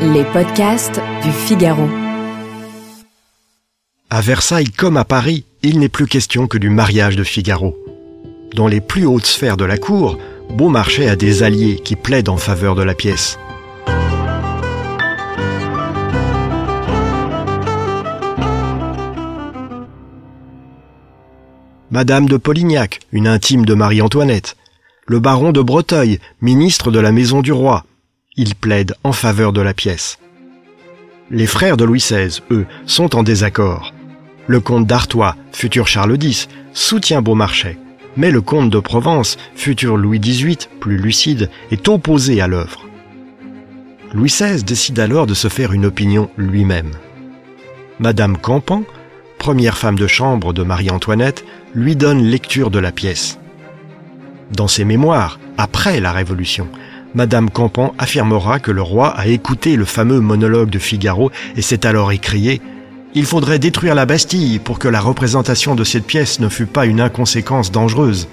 Les podcasts du Figaro. À Versailles comme à Paris, il n'est plus question que du mariage de Figaro. Dans les plus hautes sphères de la cour, Beaumarchais a des alliés qui plaident en faveur de la pièce. Madame de Polignac, une intime de Marie-Antoinette. Le baron de Breteuil, ministre de la Maison du Roi. Ils plaident en faveur de la pièce. Les frères de Louis XVI, eux, sont en désaccord. Le comte d'Artois, futur Charles X, soutient Beaumarchais, mais le comte de Provence, futur Louis XVIII, plus lucide, est opposé à l'œuvre. Louis XVI décide alors de se faire une opinion lui-même. Madame Campan, première femme de chambre de Marie-Antoinette, lui donne lecture de la pièce. Dans ses mémoires, après la Révolution, Madame Campan affirmera que le roi a écouté le fameux monologue de Figaro et s'est alors écrié « Il faudrait détruire la Bastille pour que la représentation de cette pièce ne fût pas une inconséquence dangereuse. »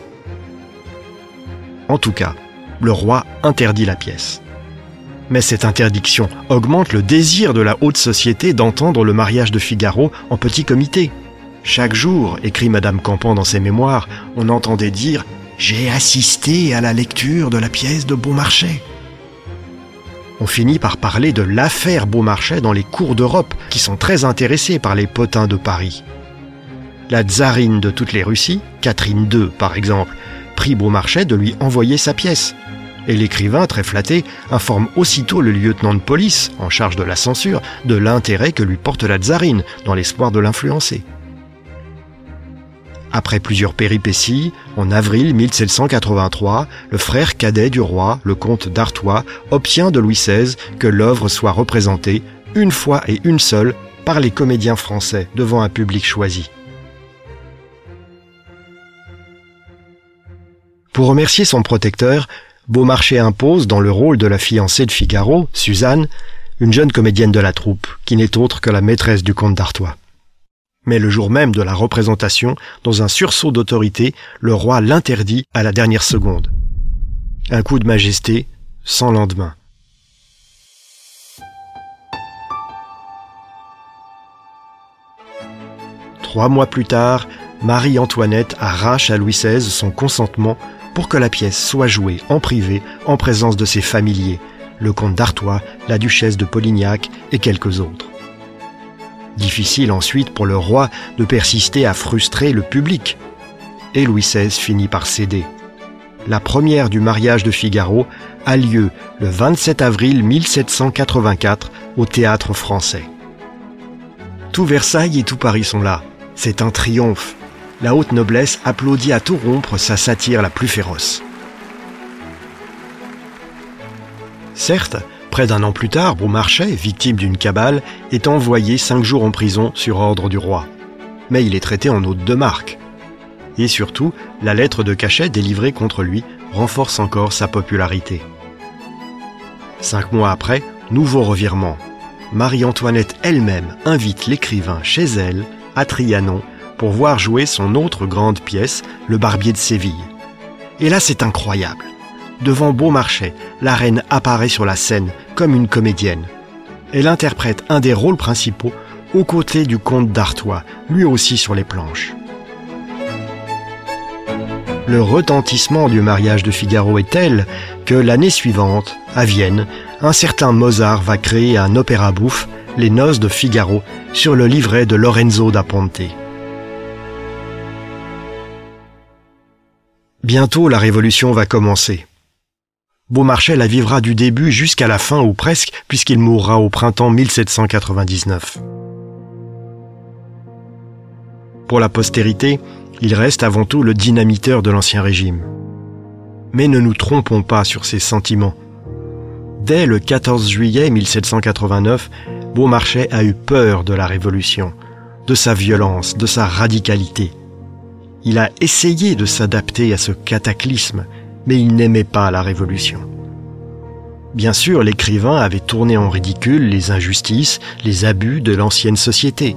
En tout cas, le roi interdit la pièce. Mais cette interdiction augmente le désir de la haute société d'entendre le mariage de Figaro en petit comité. Chaque jour, écrit Madame Campan dans ses mémoires, on entendait dire « J'ai assisté à la lecture de la pièce de Beaumarchais ». On finit par parler de l'affaire Beaumarchais dans les cours d'Europe qui sont très intéressés par les potins de Paris. La tsarine de toutes les Russies, Catherine II par exemple, prie Beaumarchais de lui envoyer sa pièce. Et l'écrivain, très flatté, informe aussitôt le lieutenant de police, en charge de la censure, de l'intérêt que lui porte la tsarine, dans l'espoir de l'influencer. Après plusieurs péripéties, en avril 1783, le frère cadet du roi, le comte d'Artois, obtient de Louis XVI que l'œuvre soit représentée, une fois et une seule, par les comédiens français devant un public choisi. Pour remercier son protecteur, Beaumarchais impose, dans le rôle de la fiancée de Figaro, Suzanne, une jeune comédienne de la troupe, qui n'est autre que la maîtresse du comte d'Artois. Mais le jour même de la représentation, dans un sursaut d'autorité, le roi l'interdit à la dernière seconde. Un coup de majesté, sans lendemain. Trois mois plus tard, Marie-Antoinette arrache à Louis XVI son consentement pour que la pièce soit jouée en privé en présence de ses familiers, le comte d'Artois, la duchesse de Polignac et quelques autres. Difficile ensuite pour le roi de persister à frustrer le public. Et Louis XVI finit par céder. La première du mariage de Figaro a lieu le 27 avril 1784 au Théâtre Français. Tout Versailles et tout Paris sont là. C'est un triomphe. La haute noblesse applaudit à tout rompre sa satire la plus féroce. Certes, près d'un an plus tard, Beaumarchais, victime d'une cabale, est envoyé 5 jours en prison sur ordre du roi. Mais il est traité en hôte de marque. Et surtout, la lettre de cachet délivrée contre lui renforce encore sa popularité. 5 mois après, nouveau revirement. Marie-Antoinette elle-même invite l'écrivain chez elle, à Trianon, pour voir jouer son autre grande pièce, Le Barbier de Séville. Et là, c'est incroyable. Devant Beaumarchais, la reine apparaît sur la scène comme une comédienne. Elle interprète un des rôles principaux aux côtés du comte d'Artois, lui aussi sur les planches. Le retentissement du mariage de Figaro est tel que l'année suivante, à Vienne, un certain Mozart va créer un opéra bouffe, Les Noces de Figaro, sur le livret de Lorenzo da Ponte. Bientôt, la Révolution va commencer. Beaumarchais la vivra du début jusqu'à la fin ou presque, puisqu'il mourra au printemps 1799. Pour la postérité, il reste avant tout le dynamiteur de l'Ancien Régime. Mais ne nous trompons pas sur ses sentiments. Dès le 14 juillet 1789, Beaumarchais a eu peur de la Révolution, de sa violence, de sa radicalité. Il a essayé de s'adapter à ce cataclysme, mais il n'aimait pas la Révolution. Bien sûr, l'écrivain avait tourné en ridicule les injustices, les abus de l'ancienne société.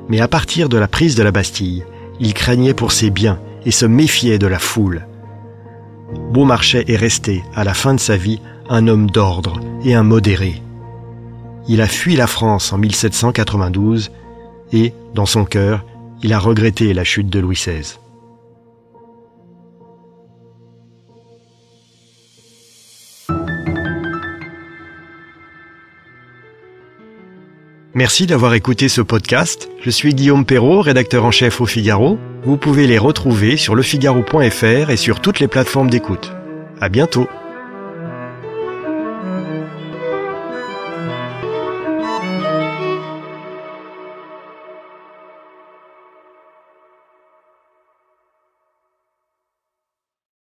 Mais à partir de la prise de la Bastille, il craignait pour ses biens et se méfiait de la foule. Beaumarchais est resté, à la fin de sa vie, un homme d'ordre et un modéré. Il a fui la France en 1792 et, dans son cœur, il a regretté la chute de Louis XVI. Merci d'avoir écouté ce podcast. Je suis Guillaume Perrault, rédacteur en chef au Figaro. Vous pouvez les retrouver sur lefigaro.fr et sur toutes les plateformes d'écoute. À bientôt.